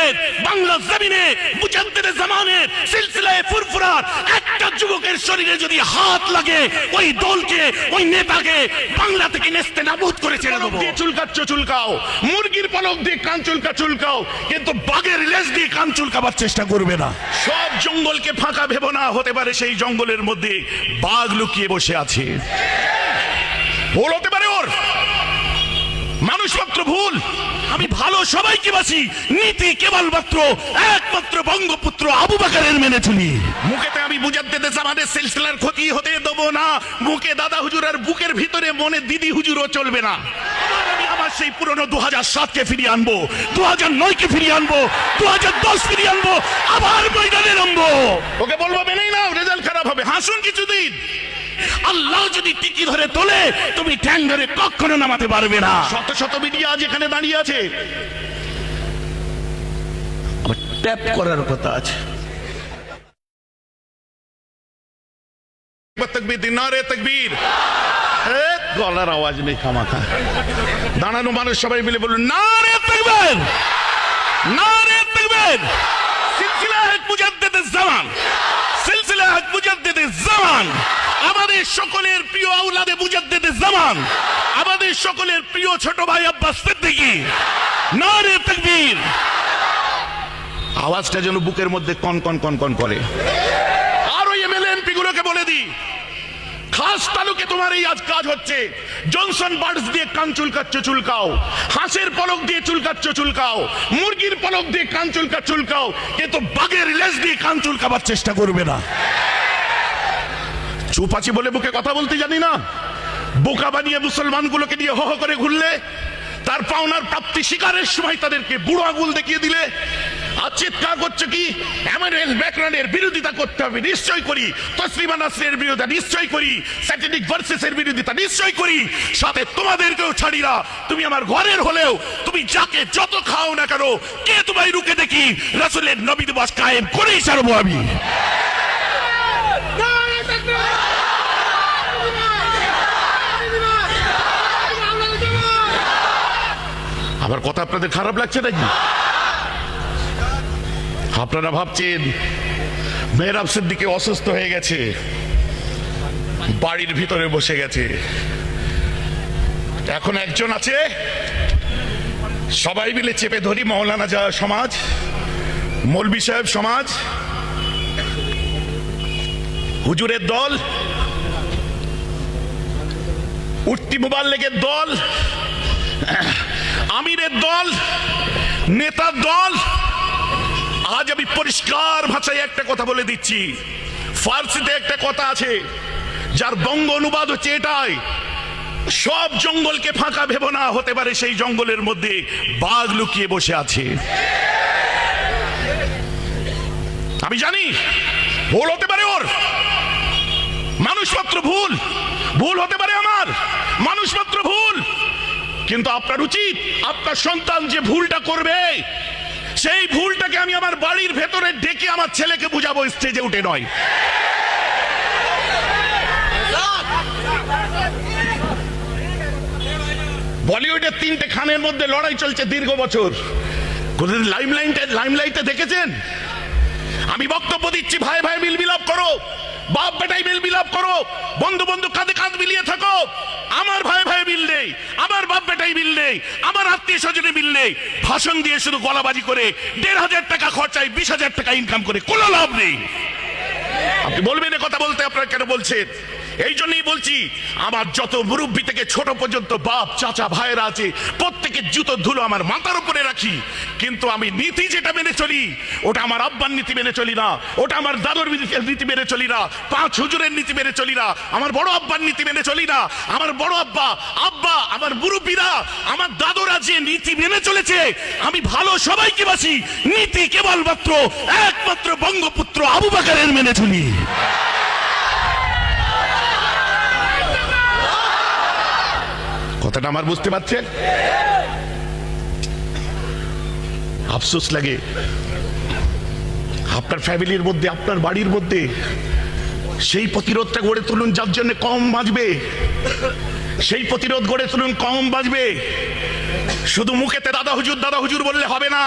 যুগের বাংলা জমিনে মুজাদ্দিদে জামানের সিলসিলায়ে ফুরফুরার একটা যুবকের শরীরে যদি হাত লাগে, ওই দলকে, ওই নেতাকে বাংলা থেকে নেস্তেনাবুদ করে ছেড়ে দেবো। চুলকাচ্ছ চুলকাও, মুরগির পলক দিয়ে কান চুলকাও, কিন্তু বাঘের লেজ দিয়ে কান চুলকাবার চেষ্টা করবে না। সব জঙ্গলকে ফাঁকা ভেবো না, হতে পারে সেই জঙ্গলের মধ্যে বাঘ লুকিয়ে বসে আছে। ভুল হতে পারে ওর, মানুষ মাত্র ভুল। আমি ভালো সবাইকে বাসি, নীতি কেবলমাত্র একমাত্র বঙ্গপুত্র আবু বকরের মেনে চলি। মুখেতে আমি মুজাদ্দিদে জামানের সিলসিলার ক্ষতি হতে দেবো না। মুখে দাদা হুজুর আর বুকের ভিতরে মনে দিদি হুজুরও চলবে না। আমি আমার সেই পুরনো 2007-কে ফিরিয়ে আনবো, 2009-কে ফিরিয়ে আনবো, 2010 ফিরিয়ে আনবো, আবার ময়দানে নামবো। ওকে বলবো মেনেই নাও, রেজাল্ট খারাপ হবে, হাসুন কিছুদিন। আল্লাহ যদি টিকি ধরে তোলে, তুমি ঠ্যাং ধরে কখনো নামাতে পারবে না। শত শত মিডিয়া আজ এখানে দাঁড়িয়ে আছে, আবার ট্যাপ করার কথা আছে। তাকবীর, নারে তাকবীর। গলার আওয়াজ নেই খামাখা। দাঁড়ানো মানুষ সবাই মিলে বলুন নারে তাকবীর, নারে তাকবীর। সিলসিলা হক মুজাদ্দিদে জামান, সিলসিলা হক মুজাদ্দিদে জামান, আমাদের সকলের প্রিয় আওলাদে মুজাদ্দিদে জামান, আমাদের সকলের প্রিয় ছোট ভাই আব্বাস সিদ্দিকী। নারে তাকবীর। আওয়াজটা যেন বুকের মধ্যে কন কন কন কন করে। আর ওই এমএলএ এমপি গুলোকে বলে দি, খাস তালুকে তোমার এই আজ কাজ হচ্ছে। জনসন বার্ডস দিয়ে কান চুলকাচ্ছ চুলকাও, হাঁসের পলক দিয়ে চুলকাচ্ছ চুলকাও, মুরগির পলক দিয়ে কান চুলকাও, কিন্তু বাঘের লেজ দিয়ে কান চুলকাবার চেষ্টা করবে না। চুপ আছি বলে বুকে কথা বলতে জানি না। বোকা বানিয়ে মুসলমানগুলোকে নিয়ে হো হো করে ঘুরলে, তার পাওনার প্রাপ্তি শিকারের সময় তাদেরকে বুড়ো আঙুল দেখিয়ে দিলে, আর চিৎকার করছে কি এমানুয়েল ম্যাক্রনের বিরোধিতা করতে হবে, নিশ্চয় করি। তসলিমা নাসরিনের বিরোধিতা নিশ্চয় করি। স্যাটেনিক ভার্সেসের বিরোধিতা নিশ্চয় করি। সাথে তোমাদেরকেও ছাড়ি না। তুমি আমার ঘরের হলেও তুমি যাকে যত খাও না কেন, কে তোমায় রুকে দেখি রাসূলের নবী দিবস কায়েম করেই ছাড়বো আমি। আবার কথা আপনাদের খারাপ লাগছে নাকি? আপনারা ভাবছেন মেহরাব সিদ্দিকী অসুস্থ হয়ে গেছে, বাড়ির ভিতরে বসে গেছে। এখন একজন আছে, সবাই মিলে চেপে ধরি মাওলানা সমাজ, মৌলভী সাহেব সমাজ, হুজুরের দল, উঠতি মুবাল্লিগের দল, আমিরের দল, নেতার দল। আজ আমি পরিষ্কার ভাষায় একটা কথা বলে দিচ্ছি। ফার্সিতে একটা কথা আছে, যার বঙ্গ অনুবাদ হচ্ছে এটাই, সব জঙ্গলকে ফাঁকা ভেবো না, হতে পারে সেই জঙ্গলের মধ্যে বাঘ লুকিয়ে বসে আছে। আমি জানি ভুল হতে পারে ওর, মানুষ মাত্র ভুল। ভুল হতে পারে আমার, মানুষ মাত্র ভুল। কিন্তু আপনার উচিত আপনার সন্তান যে ভুলটা করবে, সেই ভুলটাকে আমি আমার বাড়ির ভেতরে ডেকে আমার ছেলেকে বুঝাবো, স্টেজে উঠে নয়। বলিউডের 3টে খানের মধ্যে লড়াই চলছে দীর্ঘ বছর। কোনদিন লাইমলাইটে দেখেছেন? আমি বক্তব্য দিচ্ছি, ভাই ভাই মিল বিলাপ করো, বাপ বেটাই মিল বিলাপ করো, বন্ধু বন্ধু কাঁধে কাঁধ মিলিয়ে থাকো। আমার ভাই ভাই মিল নেই, আমার বাপ বেটাই মিল নেই, আমার আত্মীয় স্বজনে মিল নেই। ভাষণ দিয়ে শুধু গলাবাজি করে 1,500 টাকা খরচায় 20,000 টাকা ইনকাম করে কোনো লাভ নেই। আপনি বলবেন কথা বলতে, আপনারা কেন বলছেন? এই জন্যই বলছি, আমার যত মুরব্বী থেকে ছোট পর্যন্ত বাপ চাচা ভাইয়েরা আছে, প্রত্যেকের জুতো ধুলো আমার মাথার উপরে রাখি। কিন্তু আমি নীতি যেটা মেনে চলি, ওটা আমার আব্বার নীতি মেনে চলি না, ওটা আমার দাদুর নীতি মেনে চলি না, 5 হুজুরের নীতি মেনে চলি না, আমার বড় আব্বার নীতি মেনে চলি না। আমার বড় আব্বা, আমার মুরব্বীরা, আমার দাদুরা যে নীতি মেনে চলেছে, আমি ভালো সবাইকে বাসি, নীতি কেবলমাত্র একমাত্র বঙ্গপুত্র আবু বকরের মেনে চলি। কথাটা আমার বুঝতে পারছেন? আফসোস লাগে, আপনার ফ্যামিলির মধ্যে, আপনার বাড়ির মধ্যে সেই প্রতিরোধটা গড়ে তুলুন যার জন্য কম বাঁচবে। সেই প্রতিরোধ গড়ে তুলুন, কম বাঁচবে। শুধু মুখেতে দাদা হুজুর বললে হবে না।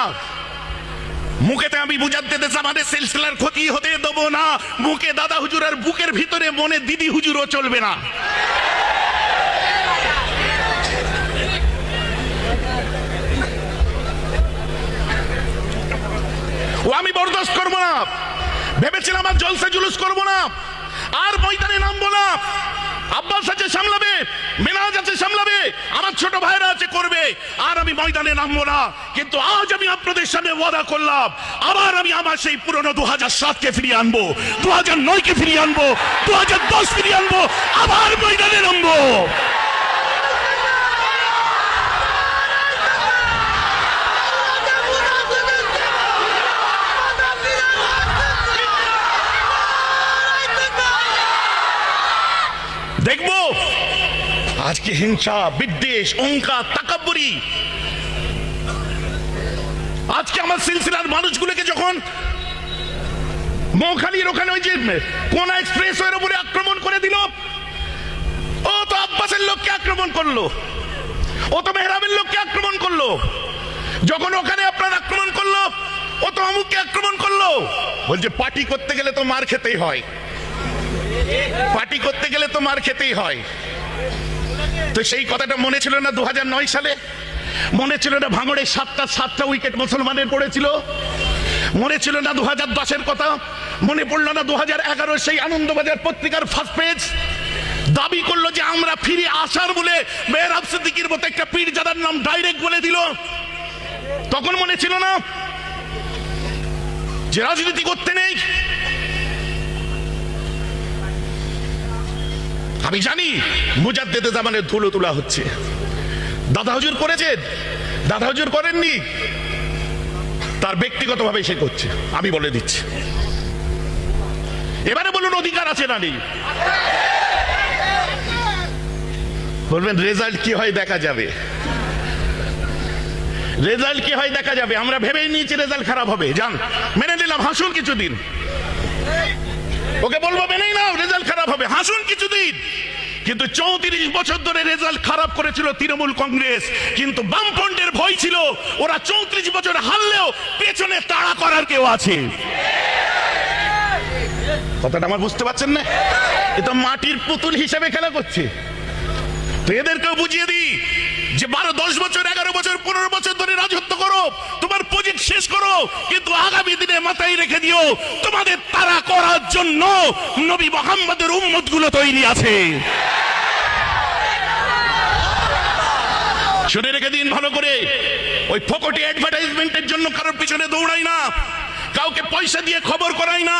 মুখেতে আমি মুজাদ্দেদে জামানের সিলসিলার ক্ষতি হতে দেব না, মুখে দাদা হুজুর আর বুকের ভিতরে মনে দিদি হুজুরও চলবে না। ও আমি বরদাস্ত করবো না। ভেবেছিলাম আর জলসা জুলুস করবো না, আর ময়দানে নামবো না। আব্বাস আছে সামলাবে, মেনাজ আছে সামলাবে, আমার ছোট ভাইরা আছে করবে, আর আমি ময়দানে নামবো না। কিন্তু আজ আমি আপনাদের সামনে ওয়াদা করলাম, আবার আমি আমার সেই পুরনো 2007-কে ফিরিয়ে আনবো, 2009-কে ফিরিয়ে আনবো, 2010 ফিরিয়ে আনবো, আবার ময়দানে নামবো। দেখবো আজকে হিংসা, বিদ্বেষ, অহংকার, তাকাব্বুরি, আজকে আমার সিলসিলার মানুষগুলোকে যখন মৌখালির ওখানে ওই যে কোনা এক্সপ্রেসওয়ের উপরে আক্রমণ করে দিল, ও তো আব্বাসের লোককে আক্রমণ করলো, ও তো মেহরাবের লোককে আক্রমণ করলো। যখন ওখানে আপনার আক্রমণ করলো, ও তো অমুককে আক্রমণ করলো। বলছে পার্টি করতে গেলে তো মার খেতেই হয়, পার্টি করতে গেলে তো মার খেতেই হয়। তো সেই কথাটা মনে ছিল না 2009 সালে? মনে ছিল না ভাঙড়ে 7টা উইকেট মুসলমানের পড়েছিল? মনে ছিল না 2010-এর কথা? মনে পড়লো না 2011 সেই আনন্দবাজার পত্রিকার ফার্স্ট পেজ দাবি করলো যে আমরা ফিরে আসার বলে মেহরাব সিদ্দিকীর মতো একটা পীর যাদের নাম ডাইরেক্ট বলে দিল? তখন মনে ছিল না যে রাজনীতি করতে নেই? আমি জানি মুজাদ্দেদে জামানের ধুলো তোলা হচ্ছে। দাদা হুজুর করেছেন, দাদা হুজুর করেননি, তার ব্যক্তিগতভাবে সে করছে, আমি বলে দিচ্ছি। এবারে বলুন অধিকার আছে না নেই? বলবেন রেজাল্ট কি হয় দেখা যাবে, রেজাল্ট কি হয় দেখা যাবে। আমরা ভেবেই নিয়েছি রেজাল্ট খারাপ হবে, জান মেনে নিলাম, হাসুন কিছুদিন। ওকে বলবো মেনেই নাও রেজাল্ট খারাপ হবে, হাসুন কিছুদিন। কিন্তু 34 বছর ধরে রেজাল্ট খারাপ করেছিল তৃণমূল কংগ্রেস, কিন্তু বামফ্রন্টের ভয় ছিল ওরা 34 বছর হারলেও পেছনে তাড়া করার কেউ আছে। কথাটা আমার বুঝতে পারছেন না? এটা মাটির পুতুল হিসেবে খেলা করছে। তো এদেরকেও বুঝিয়ে দিই যে 12-10 বছর 11 বছর 15 বছর ধরে রাজত্ব করো, তোমার প্রজেক্ট শেষ করো, কিন্তু আগামী দিনে মাথায় রেখে দিও তোমাদের তাড়া করার জন্য নবী মুহাম্মদের উম্মত গুলো তৈরি আছে। শুনে রেখে দিন ভালো করে, ওই ফকটে অ্যাডভার্টাইজমেন্টের জন্য কারোর পিছনে দৌড়াই না, কাউকে পয়সা দিয়ে খবর করাই না।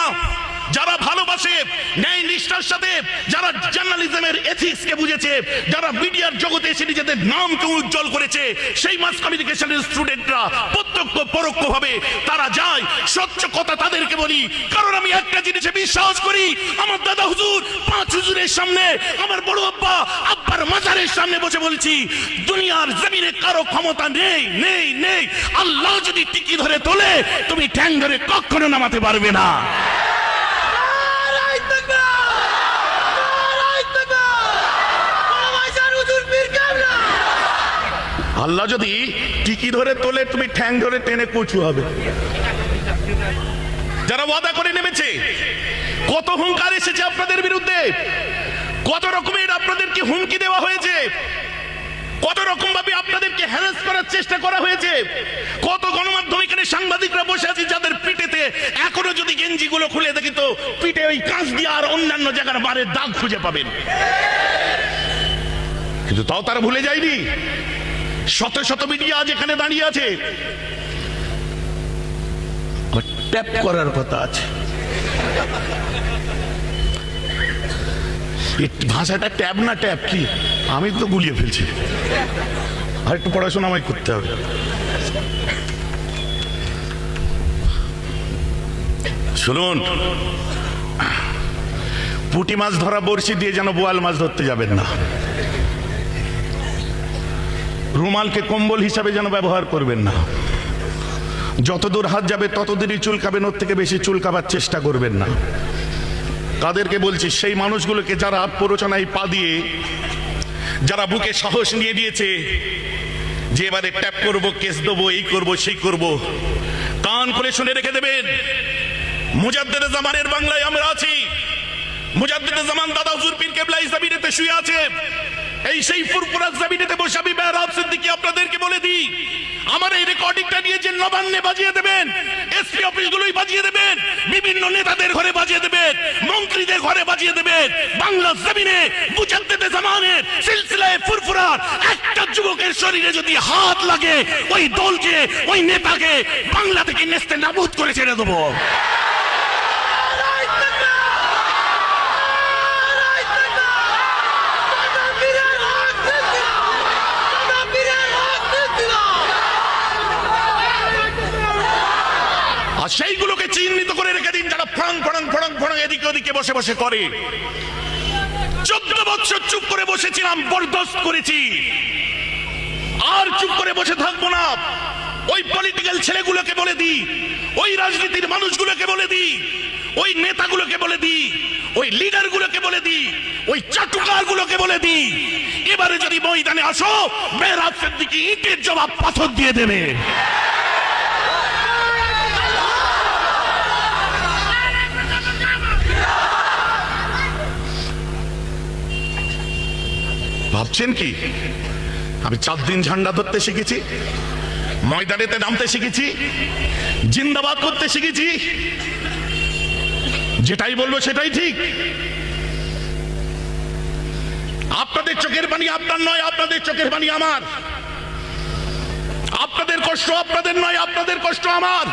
যারা ভালোবাসে ন্যায় নিষ্ঠার সাথে, যারা জার্নালিজমের এথিক্স কে বুঝেছে, যারা মিডিয়ার জগতে এসে নিজেদের নামকে উজ্জ্বল করেছে, সেই মাস কমিউনিকেশনের স্টুডেন্টরা প্রত্যক্ষ পরোক্ষ ভাবে তারা যায়। স্বচ্ছ কথা তাদেরকে বলি, কারণ আমি একটা জিনিসে বিশ্বাস করি, আমার দাদা হুজুর 5 হুজুরের সামনে, আমার বড় আব্বা আব্বার মাজারের সামনে বসে বলছি, দুনিয়ার জমিনে কারো ক্ষমতা নেই নেই নেই। আল্লাহ যদি টিকি ধরে তোলে, তুমি ঠ্যাং ধরে কখনো নামাতে পারবে না। আল্লাহ যদি টিকি ধরে তোলে, তুমি ঠ্যাং ধরে টেনে কচু হবে। যারা ওয়াদা করে নেমেছে, কত হুঙ্কার এসেছে আপনাদের বিরুদ্ধে, কত রকমের আপনাদেরকে হুমকি দেওয়া হয়েছে, কত রকম ভাবে আপনাদেরকে হ্যারাস করার চেষ্টা করা হয়েছে। কত গণমাধ্যম এখানে সাংবাদিকরা বসে আছে যাদের পিঠেতে এখনো যদি গেঞ্জি গুলো খুলে দেখি তো পিঠে ওই কাঁচ দিয়ে আর অন্যান্য জায়গার মারের দাগ খুঁজে পাবেন। কিন্তু তাও তারা ভুলে যায়নি, শত শত মিডিয়া আজ এখানে দাঁড়িয়ে আছে, ট্যাপ করার কথা আছে। ভাষাটা ট্যাব না ট্যাপ কি আমি তো গুলিয়ে ফেলছি, আর একটু পড়াশোনা আমায় করতে হবে। শুনুন, পুঁটি মাছ ধরা বড়শি দিয়ে যেন বোয়াল মাছ ধরতে যাবেন না, রুমালকে কম্বল হিসাবে যেন ব্যবহার করবেন না, যতদূর হাত যাবে ততদূরই চুলকাবেন, ওর থেকে বেশি চুলকাবার চেষ্টা করবেন না। তাদেরকে বলছি, সেই মানুষগুলোকে যারা প্ররোচনায় পা দিয়ে, যারা বুকে সাহস নিয়ে দিয়েছে যে এবারে ট্যাপ করবো, কেস দেবো, এই করবো সেই করবো, কান করে শুনে রেখে দেবেন, মুজাদ্দেদে জামানের বাংলায় আমরা আছি। মুজাদ্দেদে জামান দাদা হুজুর পীর কেবলা এই জমিনেতে শুয়ে আছে। এই সেই ফুরফুরা জমিনেতে বসে আমি মেহরাব সিদ্দিকী আপনাদেরকে বলে দিই, আমার এই রেকর্ডিংটা নিয়ে যে নবান্নে বাজিয়ে দেবেন, এসপি অফিসগুলোই বাজিয়ে দেবেন, বিভিন্ন নেতাদের ঘরে বাজিয়ে দেবেন, মন্ত্রীদের ঘরে বাজিয়ে দেবেন, বাংলা জমিনে মুজাদ্দেদে জামানের সিলসিলায়ে ফুরফুরার একটা যুবকের শরীরে যদি হাত লাগে, ওই দলকে, ওই নেতাকে বাংলা থেকে নেস্তে নাবুদ করে ছেড়ে দেবো। আর সেইগুলোকে চিহ্নিত করে রেখে দিন যারা ফড়ং ফড়ং ফড়ং ফড়ং এদিকে ওদিকে বসে বসে করে। 14 বছর চুপ করে বসেছিলাম, বরদাস্ত করেছি, আর চুপ করে বসে থাকবো না। ওই পলিটিক্যাল ছেলেগুলোকে বলে দিই, ওই রাজনীতির মানুষগুলোকে বলে দিই, ওই নেতাগুলোকে বলে দিই, ওই লিডারগুলোকে বলে দিই, ওই চাটুকারগুলোকে বলে দিই, এবারে যদি ময়দানে আসো, মেহরাব সিদ্দিকী ইটের জবাব পাথর দিয়ে দেবে। ভাবছেন কি আমি 4 দিন ঝান্ডা ধরতে শিখেছি, ময়দানেতে নামতে শিখেছি, জিন্দাবাদ করতে শিখেছি, যেটাই বলবো সেটাই ঠিক। আপনাদের চোখের পানি আপনার নয়, আপনাদের চোখের পানি আমার। আপনাদের কষ্ট আপনাদের নয়, আপনাদের কষ্ট আমার।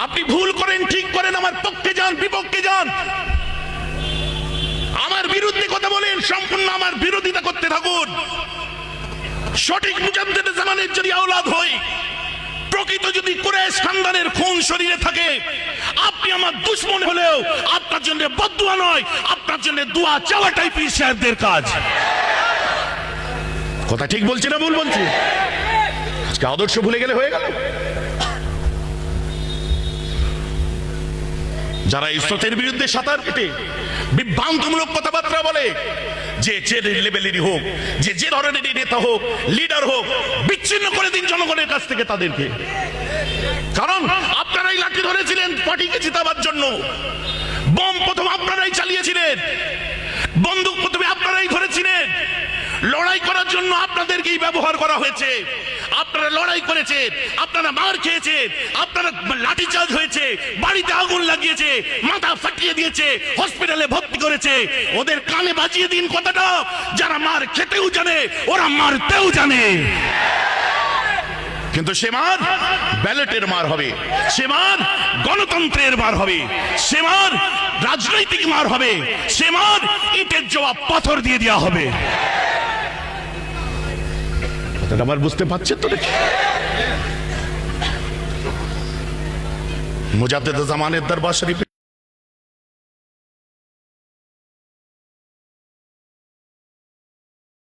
আপনি ভুল করেন, ঠিক করেন, আমার পক্ষে যান, বিপক্ষে যান, আমার বিরুদ্ধে কথা বলেন, সম্পূর্ণ আমার বিরোধিতা করতে থাকুন। সঠিক মুজাদ্দেদে জামানের যদি আওলাদ হই, প্রকৃত যদি কুরাইশ খানদানের খুন শরীরে থাকে, আপনি আমার দুশমন হলেও আপনার জন্য বদদুয়া নয়, আপনার জন্য দোয়া চাওয়াটাই পীর সাহেবদের কাজ। কথা ঠিক বলছি না ভুল বলছি? আজকে আদর্শ ভুলে গেলে হয়ে গেল। যারা ইসলামের বিরুদ্ধে সাঁতার কেটে বিভ্রান্তমূলক কথাবার্তা বলে, যে লেভেলেরই হোক, যে ধরনেরই নেতা হোক, লিডার হোক, বিচ্ছিন্ন করে দিন জনগণের কাছ থেকে তাদেরকে। কারণ আপনারাই লাঠি ধরেছিলেন পার্টিকে জিতাবার জন্য, বোম প্রথম আপনারাই চালিয়েছিলেন, বন্দুক প্রথমে আপনারাই ধরেছিলেন, লড়াই করার জন্য আপনাদেরকেই ব্যবহার করা হয়েছে। আপনারা লড়াই করেছেন, আপনারা মার খেয়েছেন, আপনারা লাঠিচার্জ হয়েছে, বাড়িতে আগুন লাগিয়েছে, মাথা ফাটিয়ে দিয়েছে, হসপিটালে ভর্তি করেছে। ওদের কানে বাজিয়ে দিন কথাটা, যারা মার খেতেও জানে, ওরা মারতেও জানে। কিন্তু সে মার ব্যালটের মার হবে, সে মার গণতন্ত্রের মার হবে, সে মার রাজনৈতিক মার হবে, সে মার ইটের জবাব পাথর দিয়ে দেওয়া হবে। আমার বুঝতে পারছেন তো? দেখি মুজাদ্দেদে জামানের দরবার শরীফে